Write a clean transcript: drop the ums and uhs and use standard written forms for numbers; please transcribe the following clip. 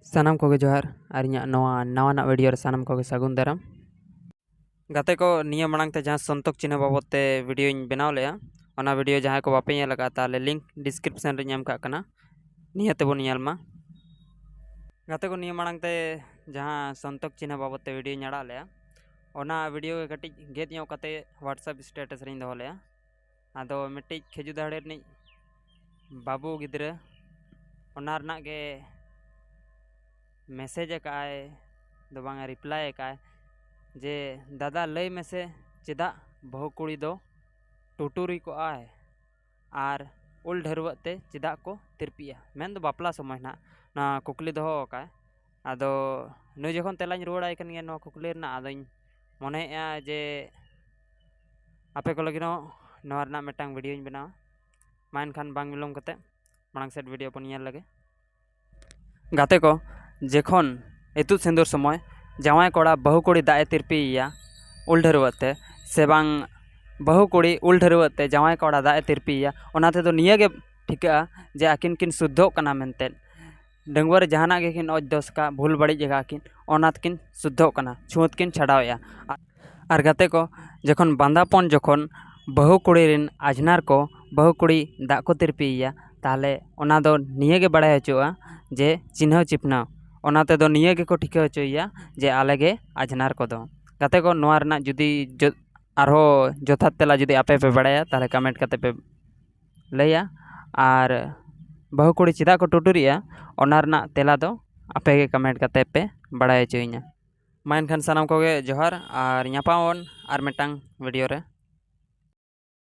सानाम कोगे जोहार और इᱧᱟᱹᱜ नवा नवानाग वीडियो रे सानाम कोगे सागुन दाराम गाते को निया मांग ते जहाँ संतोक चिन्ह बाबत ते वीडियो बनाव लेया ओना वीडियो जहाँ को बापे ये लगा ताले लिंक डिस्क्रिप्शन रे नाम काकना निया ते बोन ᱧᱮᱞ गाते को निया मांग ते जहाँ संतोक चिन्ह बाबत ते वीडियो नाड़ा लेया ओना वीडियो कटी गेट ᱧᱚᱜ कते व्हाट्सएप स्टेटस रे दो लेया आदो मिट्टी खेजू दाड़े नि बाबू गिद्रे ओना रना गे मैसेज काए दो बांगा रिप्लाई काए जे दादा लय में से चेदा बहु कुड़ी दो टुटुरी को आए आर उल ढेरुवते चेदा को तिरपिया मेन दो बापला समय ना कुकली दो काए आदो नु जखन तेलाñ रुवाड़ाय कन नो कुकली ना आदोñ मने जे आपे को लगिनो नवा रना मेटांग वीडियो बनावा मान खान बांग विलम कते मांग सेट वीडियो पन ᱧᱮᱞ लगे गाते को जेखन इतु सिंदूर समय जावाई कोड़ा बहु कुड़ी दाए तिरपिया उल ढेरुवते से बांग बहु कुड़ी उल ढेरुवते जावाई कोड़ा दाए तिरपिया ओनाते तो निया गे ठिका जे आकिन किन शुद्धो कना मेनते डंगवर जहाना गे किन अज दोस का भूल बड़ी जगह किन ओनात किन शुद्धो कना छुत किन छड़ावया आर गाते को जखन बांदापन जखन बहु कुड़ी रिन आजनार को बहु कुड़ी दा को तिरपिया ताले ओना दो निया गे बड़ाय हचुआ जे चिन्ह चिपना ओनाते दो निया गे को ठिका हचुया जे आलेगे आजनार को दो गाते को नोआ रना जुदी आरो जथात तेला जुदी आपे पे बड़ाया ताले कमेंट कते पे लैया आर बहु कुड़ी चिदा को टुटुरिया ओना रना तेला दो आपे गे कमेंट कते पे बड़ाय हचुइया मा एनखान सानाम कोगे जोहार आर ᱧᱟᱯᱟᱢ आर मिटांग वीडियो रे।